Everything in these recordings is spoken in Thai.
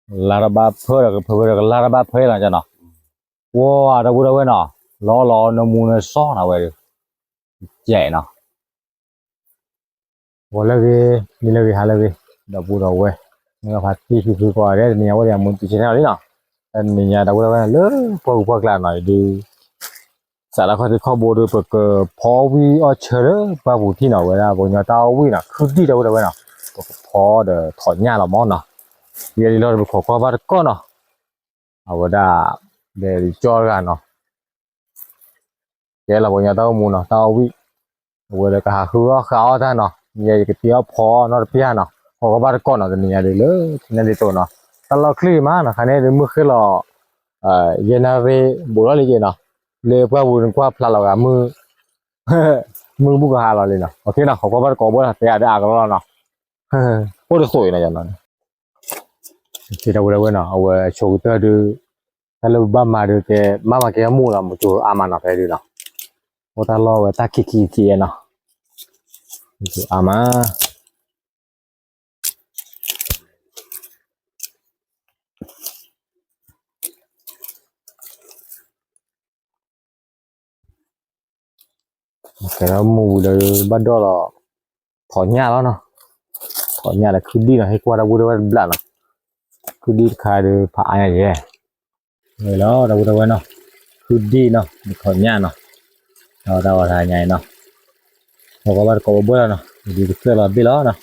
laraba phơi cái phơi cái laraba phơi là cho nó wow đâu đâu nó lo nó mua nó xó nào vậy dễ nó wala cái mila cái hala cái đâu đâu vậy nó phát thì qua đấy nhà vậy muốn chỉ nào đấy nó anh mình nhà đâu đâu lớn phơi là nói điสารคดีข้อมูลโดยเปิดพอวีอเชอร์บาบุที่น่ะเวลาบ่ยาตาวีน่ะคือดีแล้วเนาะพอเดถอนหญ้าละมอเนาะเรียนเราขอความว่าก็เนาะเอาว่าได้เดี๋ยวจอกันเนาะเดี๋ยวเราบ่ยาตามูเนาะตาวีเวลาก็หาคือว่าเขาท่านเนาะมีก็เตียวพอเนาะเปียเนาะขอความว่าก็เนาะนี่ได้เลยนั่นได้ตัวเนาะตลอดคลีมานะคันนี้มื้อคือเราเยนาเวบ่ล่ะเลยเนาะเลยกว่าบุญกว่าพลาเราก็มือบุกหาเราเลยเนาะโอเคเนาะขอความว่าก็บ่ได้ได้อ่านกันแล้วเนาะโคตรสวยนะจังนั้นที่เราเว้ยเนาะเอาโชว์ตัวดูถ้าเราบ้ามาดูแต่มาแกมูล่ะจู่อามานะไปดูเนาะโอตาลอตาคิเนาะจู่อามาแต่เราหมู่เลยบัดดอลถอนหญ้าแล้วเนาะถอนหญ้าแล้วคือดีเนาะให้กว่าเราบ่ได้ว่าบลาเนาะคือดีคายเลยพาอะไรแย่เลยแล้วเราบ่ได้ว่าเนาะคือดีเนาะถอนหญ้าเนาะเราทายใหญ่เนาะเพราะว่าก็บ่เนาะดีเพื่อเราบิแล้วเนาะ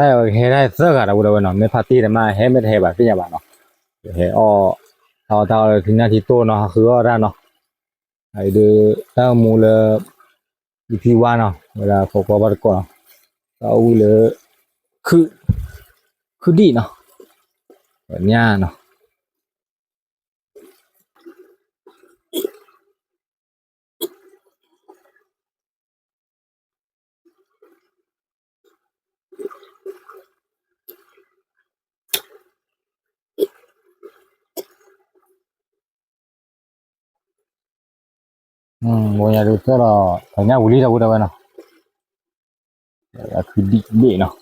ถ้าเฮ็ดได้สักอะเราบ่ได้ว่าเนาะไม่พาร์ตี้ได้มาเฮ็ดไม่ได้แบบเป็นหยังบ่เนาะเฮ็ดเท่าถึงหน้าที่โตเนาะคือว่าได้เนาะไอ้ดูถ้าหมู่ละอีพี1เนาะเวลาพอบัดก่อนเอาเลยคือดีเนาะหญ้าเนาะบ่อยากดูแต่ละถอนหญ้าบุรีเราบ่ได้ว่าเนาะคือดีเด้เนาะ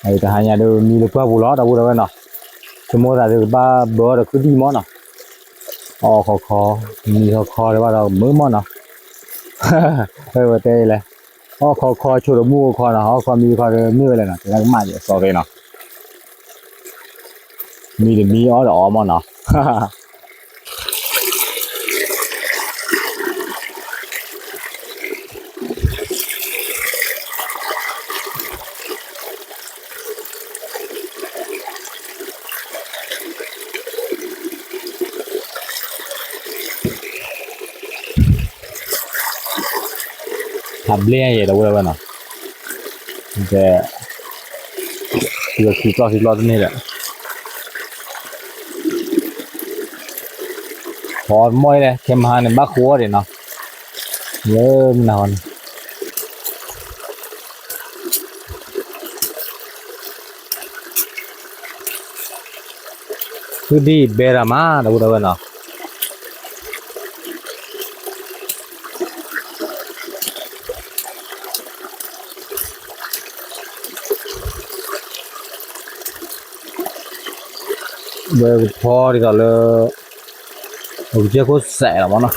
ไอ้ทหารเนี่ยดูมีลูกว่าบุล้อเราบ่ได้ว่าเนาะสมมุติว่าบ้าบ่ได้คือดีหมอเนาะคอมีคอเลยว่าเรามือหมอเนาะว่าแต่แหละคอชูหมู่คอเนาะคอมีคอมือเลยเนาะแล้วมาอยู่ซอเวเนาะมีหมอเนาะทำเลี้ยเราบ่ได้ว่าเนาะแต่คือคิดรอนี่แหละพอม้อยเลยเข็มหาเนี่ยบักหัวเด้เนาะเริ่มนอนคือดีเบรามาเราบ่ได้ว่าเนาะ bơ pho đi cả lơ ở kia có sẻ là món nào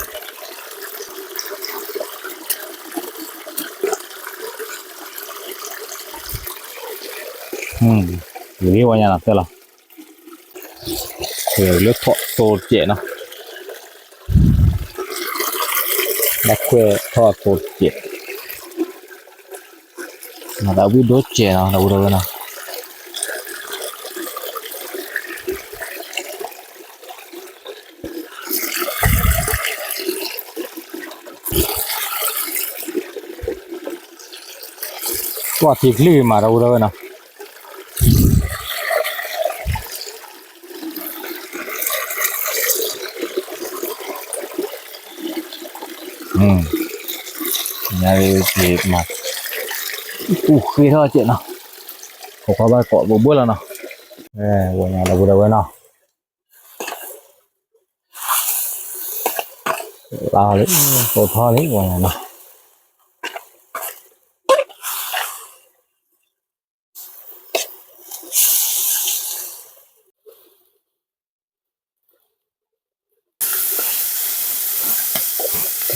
nghĩ qua nhà là thế là nước thọ tô trẻ nó đã quê thọ tô trẻ mà đã biết đốt trẻ nào đâu đâu nào quả thịt lì mà đâu đâu nào nhà thịt mà khi thôi chuyện nào có ba cọ bộ bữa là nào của nhà đâu đâu nào lao đấy tổ thò đấy của nhà nào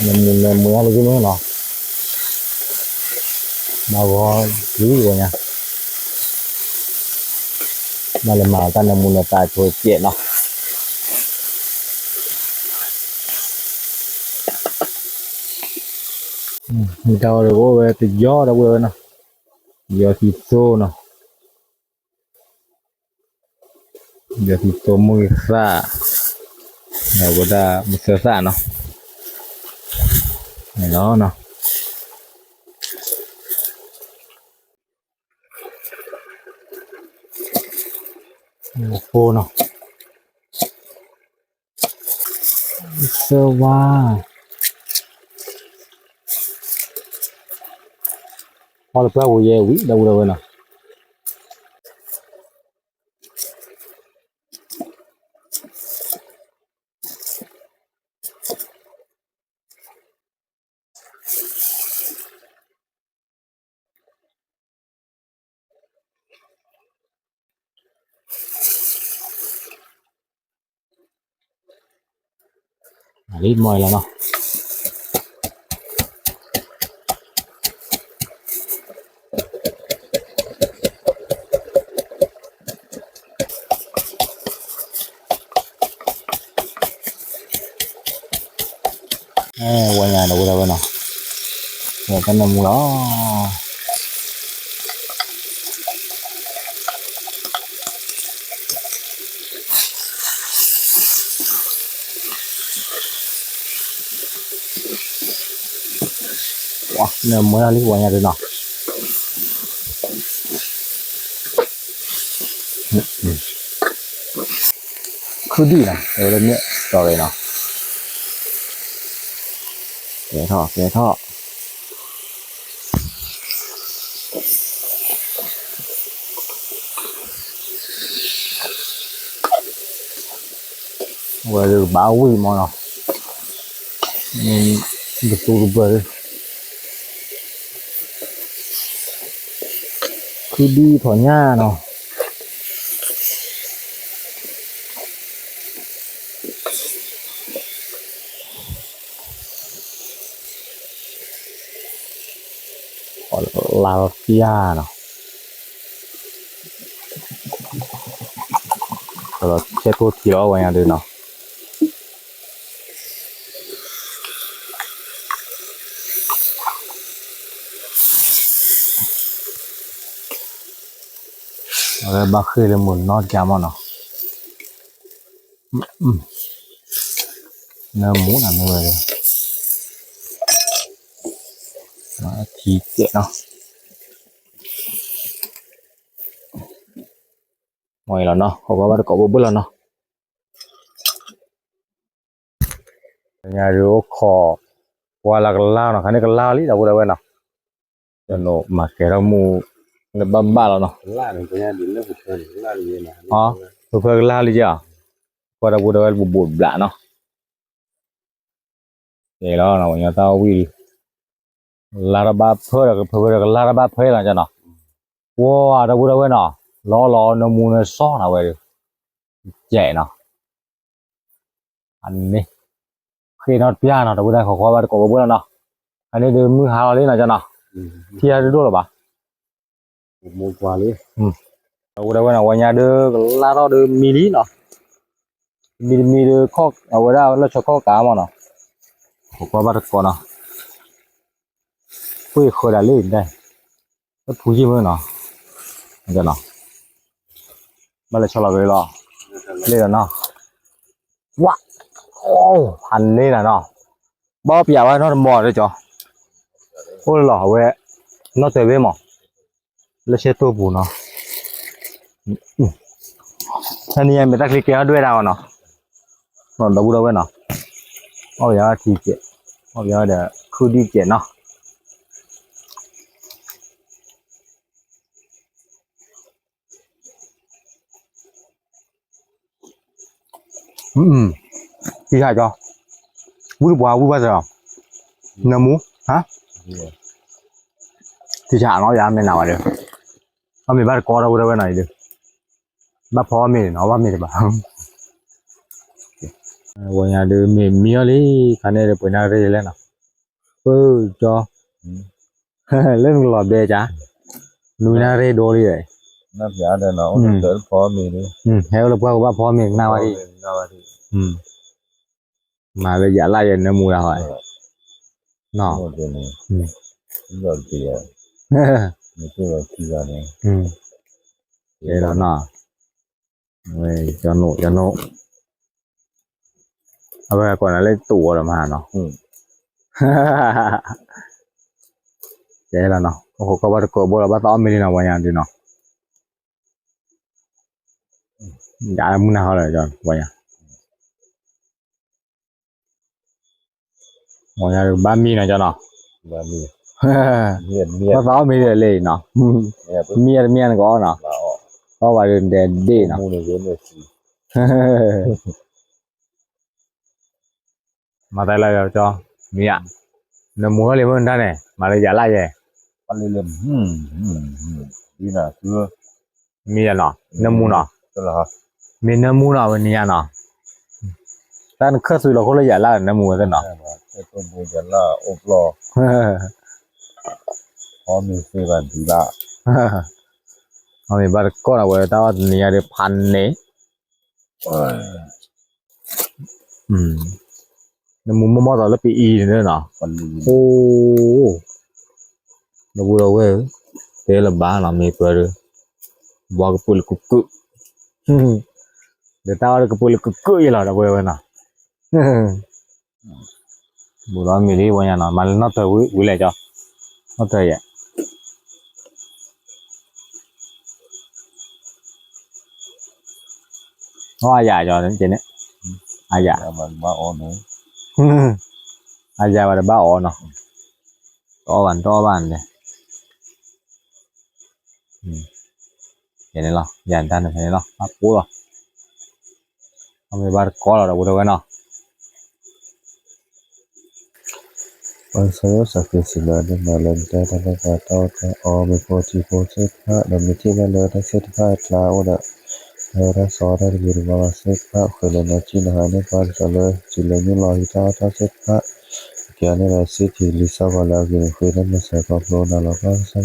mình mua cái gì nào bao gói dữ rồi nha mà là màu ta là mua là tài thôi chuyện nào mình tao được có về từ gió đâu rồi nào giờ thì xô nào giờ thì xô mùi xa này của ta một sơ xa nào này đó nào một phô nào sơ hoa hoa là bao giờ quý đâu đâu nào lít mồi là nào qua nhà đâu đâu nào rồi cái nông đó nè mới đi qua nhà được nào cứ đi nào ở đây nhé rồi đây nào cái thọ vừa được báo quy mà nào được tu vừa cứ đi thỏ nha nào là kia nào rồi che tôi thì đó vào nhà được nào rồi bác khi là muốn nó chạm vào nào nó muốn làm như vậy thì chuyện nào ngoài là nó không có bắt có bữa là nó nhà rượu kho qua là lao nào cái lao lý đâu đâu nào cho nó mà cái rau mù nó băm ba nó la này cái nhà đến nó phục hồi la gì mà phục hồi la lý à qua đâu đâu bụt bạ nó để đó nào nhà tao vì la ba phơi là la ba phơi là cho nó wow đâu đâu nó lo nó mù nó so nào vậy แย่เนาะอันนี้คือนอดเปียเนาะตะบุได้ขอว่าก็บ่เนาะอันนี้เดิมมือหาเราเลยน่ะจ้ะเนาะเที่ยดูหรอปะ โมกว่าเลย ตะบุได้ว่าว่าญาเด้อลาเราเด้อมีลีเนาะมีเด้อข้อเอาไว้ได้แล้วชข้อกามาเนาะขอว่าก็เนาะคุยขอได้เลยได้ก็ผู้ยิมือเนาะจ้ะเนาะมาเลยชอเราเลยเนาะเลยเนาะว้าโอ้พันเลยน่ะเนาะบ่เปียว่าเนาะบ่ได้จ้ะโอ้ล่ะเว้ยเนาะเตเว้หมอแล้วเชตัวปูเนาะอันนี้ไม่ตักลิเกด้วยดาวเนาะเนาะดบูดเว้เนาะเอาอย่าทีเจเอาอย่าเด้คือดีเจเนาะพี่ชายจ้ะวูบว่าจ้ะน้ำมูฮะที่ชาเนาะยามในหนาวเด้อเอามีบ้านกอเราได้ไว้หน่อยเด้อบ้านพ่อแม่เนาะว่ามีได้บ่วันยาเด้อมีเลยคันนี้เด้อปนาเรแล้วเนาะจ้ะเล่นหลอดเด้จ้ะนูนาเรโดเลย นับยาได้เนาะเดินพอมีนี่ เฮาแล้วว่าพ่อแม่นาว่าดิมาเลยอย่าไล่ในหมู่เราอ่ะเนาะ โอ้เดี๋ยวนี้ยอดเปียไม่ใช่ว่าที่ว่านี่ เดี๋ยวเนาะเว้ยจะโนเอาไปก่อนนะเล่นตัวละมาเนาะเจ๊แล้วเนาะโอ้โหก็ว่าก็บ่ละบ่ต้องมีเนาะว่าอย่างดีเนาะอย่ามึงนะเฮาเลยจอนว่าอย่างว่าอย่างบ้านมีนะจอนเนาะ ว่ามีเมีย บ่ต้องมีเลยเนาะเมียก็เนาะ มาออก เพราะว่าเดินดีเนาะ หมู่นี่เว้นไว้สิ มาได้แล้วจ้ะมีอ่ะน้ำมูเลยมันได้เนี่ยมาเลยอย่าไล่แย่ ปันเริ่มดีน่ะคือ มีอ่ะเนาะน้ำมูเนาะ ตลอด มีน้ำมูเนาะวันนี้อ่ะเนาะแต่เคยสุดเราก็เลยอย่าไล่น้ำมูกันเนาะ ต้นโพจันล่าอบรอพอมีซื้อบ้านที่ละ เอามีบัตรก็เอาไว้แต่ว่าเนี่ยเดี๋ยวพันเนี่ยน้ำมูมอต่อแล้วปีอีเนี่ยเนาะ ปันนี้ โอ้เราพูดเอาไว้เดี๋ยวละบ้านเรามีเปิดบอกกับปุ่นกุ๊กเดี๋ยวตาเรากับปุ่นกุ๊กอีหล่ะเราพูดไว้เนาะบุรุษมีดีวันยังเนาะมันน่าจะวิเลยจ้ะน่าจะยังว่าใหญ่จ้ะนั่นเจเนี่ยอาญา มันมาอ่อนหนู อาญาว่าบ้าอ๋อเนาะต่อบ้านเนี่ยเห็นไหมยันท่านเห็นไหมปั๊บปุ๊บเอาไปบ้านก็เราบุรุษไว้เนาะวันเสาร์สักสิลาได้มาเล่นแต่ทางการเต้าแต่ออไม่พอที่โพสต์พระดำที่มาเลยได้เสร็จพระลาวน่ะเราสอนได้ยินว่าเสร็จพระเคยเล่นจีนหาในปานจะเลยจิเลนิลอยเต้าถ้าเสร็จพระแกนี่แหละสิที่ลิซาวาแล้วกินเคยนั้นมาใส่กับโลนาแล้วก็ใช่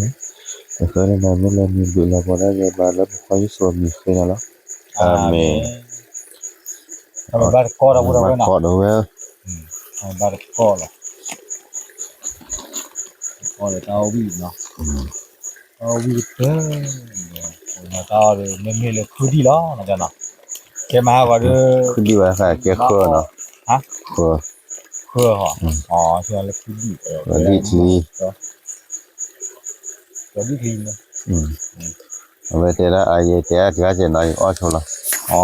แต่เคยนั้นไม่เล่นมีบุญแล้วบ่ได้เงินมาแล้วค่อยส่วนมีเคยนั่นแล้วอาเมน เอาไปบ้านก็เราบุรุษไว้เนาะ ก็ดูเว้ย เอาบ้านก็เราก็เลยเอาวีเนาะเอาวีเด้อมาต่อเลยไม่มีเลยคือดีแล้วนะจ๊ะเนาะแกมาก็เด้อ คือดีว่าค่ะแกเคยเนาะ ฮะ เคย คือเหรออ๋อใช่แล้วคือดี ดีที ก็ดีทีนะ เอาไว้แต่ละอายแต่ที่ว่าจะนายอ้อชละ อ๋อ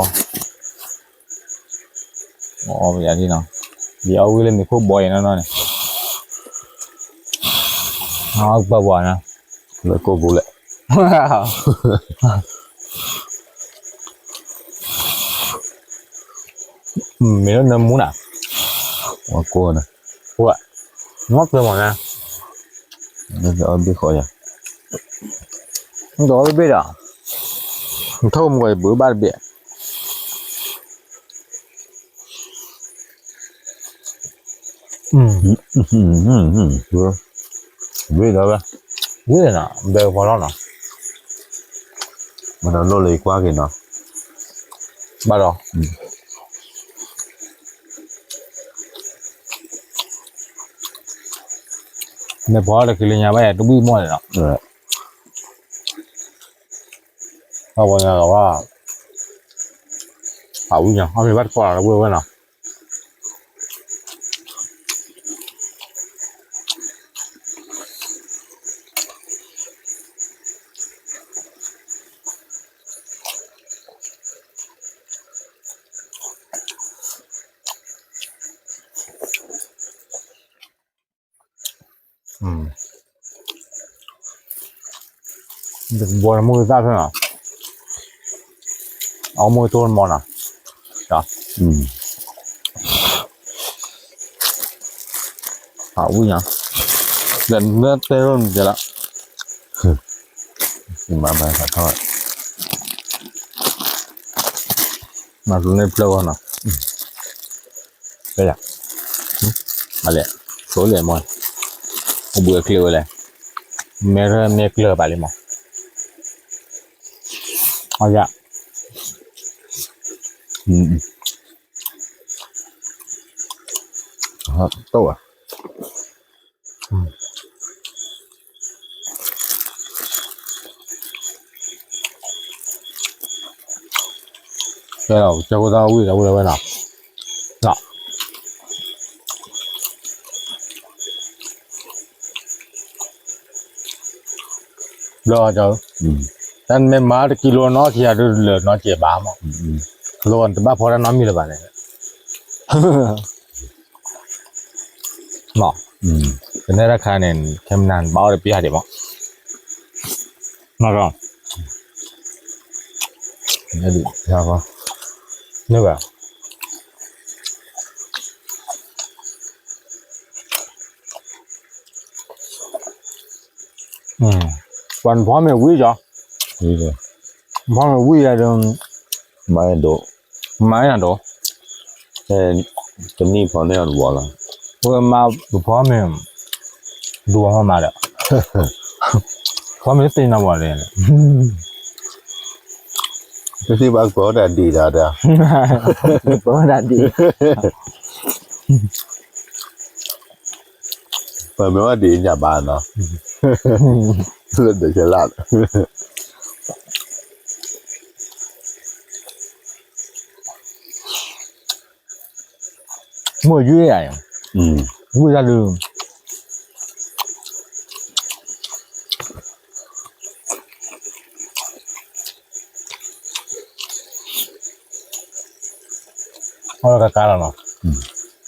อย่างนี้เนาะเดี๋ยววิลมีคู่บ่อยนะเนาะเนี่ยอ๋อบ่อยนะ แล้วก็บุแหละ มีแล้วน้ำมูน่ะ ว่ากูนะ พวกงอกเลยหมดนะ นี่จะเอาไปขออย่าง มันตัวไม่เบี้ยมันเท่ามันกว่าบื้อบ้านเบี้ย Vui đó ba. Vui nè, đều vào đó nè. Mà nó lô lấy qua kìa nó. Bắt đầu. Nè bỏ được cái nhà bé tôi bị mua rồi nè. Bây giờ làว่าเอาอย่างเขามีวัดก่อนแล้วเว้ยเนาะเด็กบัวมือซะเนาะเอามือตัวมันน่ะจ้ะเอาอย่างเดินเนื้อเต้นเดี๋ยวละมาขอโทษมาดูในเพลงเนาะไปละมาเลยโซเลยมั้ยเอาเบื่อเคลียร์เลยเมเคลียร์ไปเลยมั้งเอาอย่าโตอ่ะแล้วจะกูจะวิ่งแล้วเว้ยเนาะเนาะรอเจ้าแต่ไม่มากิโลเนาะที่จะเหลือเนาะเจ็บบ้ามั้งโลนแต่บ้าพอแล้วน้ำมีหรือเปล่าเนี่ยเนาะเป็นในราคาเนี่ยแค่นานบ้าเลยปีหาเดี๋ยวมั้งมาก่อนนี่ดิใช่ป่ะนี่แบบวันพร้อมไม่วิ่งจ้ะนี่เลยพร้อมไม่วิ่งอะไรตรงไม่โดไม่อ่ะโดแต่จะนี่พอแน่นวัวละเพื่อมาพร้อมไม่ดูว่ามาแล้วพร้อมไม่ตีนวัวเลยก็ที่บางคนได้ดีแล้วเด้อก็ได้ดีเปิดไม่ว่าดีอย่าบานเนาะเล่นแต่ฉลาดมั่วยุ่ยอ่ะวุ่จะลืมเอาละกันแล้วเนาะ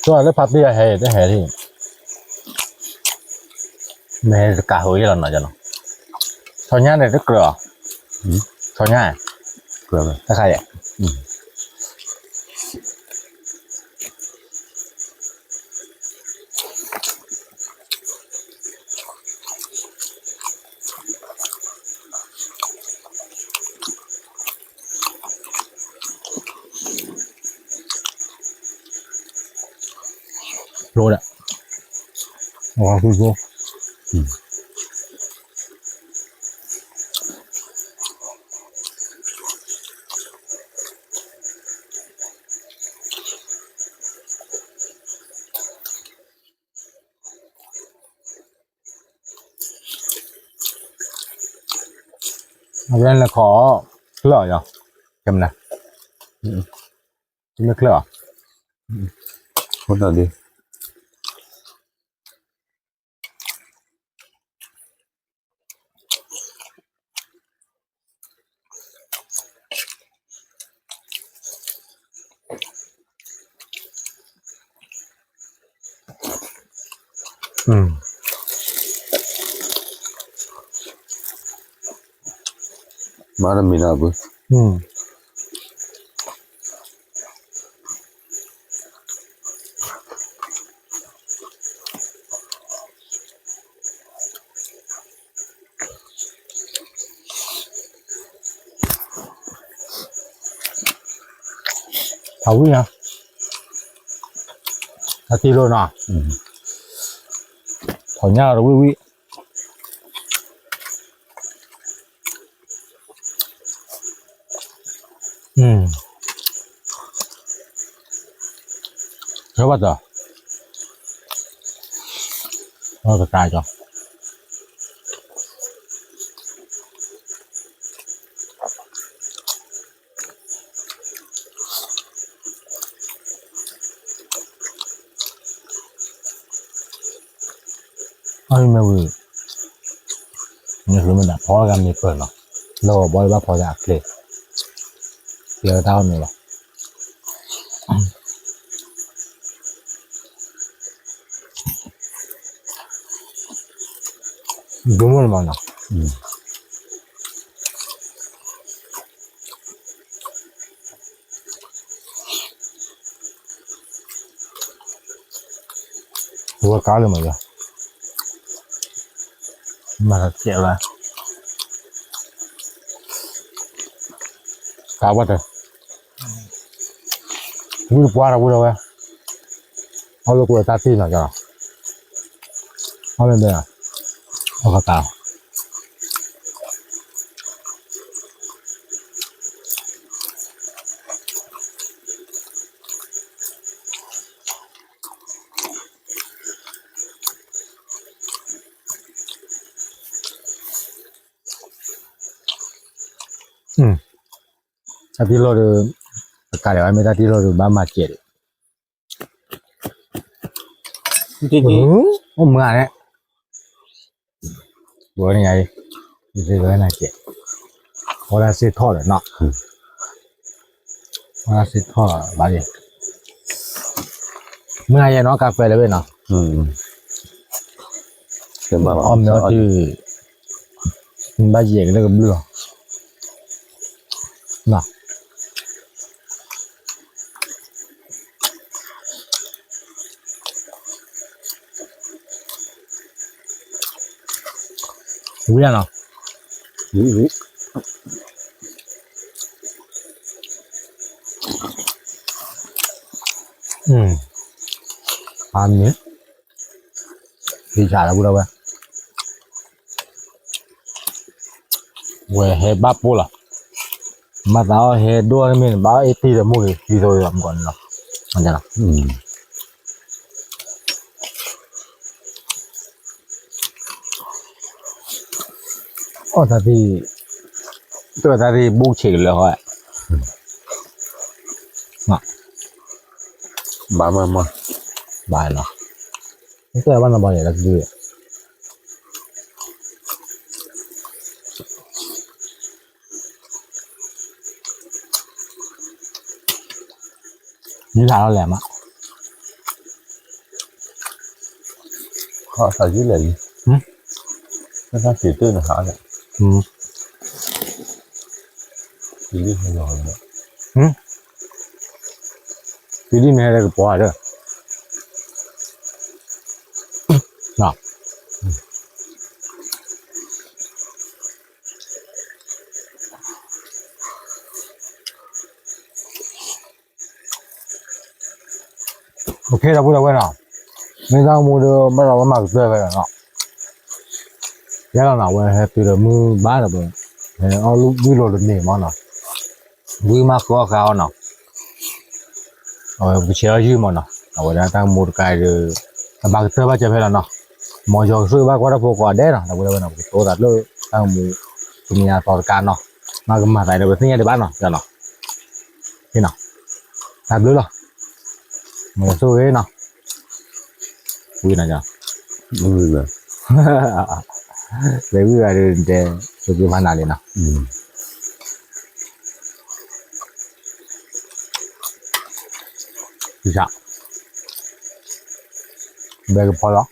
ตัวแล้วพัดที่ให้ได้ให้ที่แม่กะหอยแล้วเนาะจ้ะเนาะชาวย่าเนี่ยได้เกลือชาวย่าเกลือถ้าใครอ่ะโลดอ่ะอ๋อคือโลเอาเป็นละขอเคลือเหรอจำนะไม่เคลือคนนั้นดิมาแล้วมีนาบุเอาวิ่งอ่ะถ้าตีโลน่ะ ถอนหญ้าเราวิใช่ป่ะจ๊ะเราจะตายจ้ะไม่รู้นี่คือมันแบบพอกันมีเปิดเนาะเราบอกว่าพอจะอักเสบเดี๋ยวเท่านี้หรอดูมันมันเนาะหัวก้าวเลยมั้งจ้ะมาเจ็บเลยก้าวว่าแต่วิ่งปวดอะไรกูเลยเว้ยเอาลูกกูตาตีหน่อยจ้ะเอาเป็นเด้อเอากระตาถ้าที่เราดูกาเดี๋ยวไม่ได้ที่เราดูบ้านมาเจ็ดจริงๆโอ้เมื่อเนี่ยบัวนี่ไงที่เราได้เจ็ดพอได้ซื้อทอดเนาะพอได้ซื้อทอดบ้านดิเมื่อไงเนาะกาแฟเลยเนาะเดี๋ยวมาอ้อมเนาะที่บ้านเย็นแล้วก็เบื่อเนาะรู้ยังเนาะอันนี้ดีจ่าแล้วกูแล้วเว้ยเว้ยเฮบ้าปูล่ะมาแล้วเฮด้วยมันบ้าไอตีเดมูดีโดยลำก่อนเนาะมันจะเนาะโอ้ท่าที่ตัวท่าที่บุกเฉียเลยเขาอะเนาะบ้ามาบ้าเนาะนี่ก็บ้านเราบ้านใหญ่แล้วดูนี่ถ่ายเราแหลมอ่ะข้อใส่ยี่เหล่ยไม่ใช่สีตื้นนะฮะเนี่ยสีนี่ให้นอนเนี่ยสีนี่ไม่ได้ก็ปวดเลยเนาะโอเคเราพูดแล้วเว้ยเนาะไม่ต้องมูเดิมเรามาเจอไปเนาะแล้วเราเว้ยตีเรามือบ้านเราเว้ยเอาลูกวิโรจน์นี่มั้งเนาะวิมากกว่าเขาเนาะเอาไปเชื่อชื่อมันเนาะเอาไว้ตั้งมูดกายเลยบางเสื้อบ้าจะเป็นเนาะมอจอซื้อบ้ากว่าเราพกว่าได้เนาะเราพูดแล้วเว้ยเนาะโตตัดเลยตั้งมูมีงานต่อการเนาะมาก็มาใส่ในแบบนี้ในบ้านเนาะจ้ะเนาะที่เนาะตัดเลยเหรอมันสู้เองเนาะvui này nhở vui mà để vui là để cái phần nào nào sao bây giờ có đó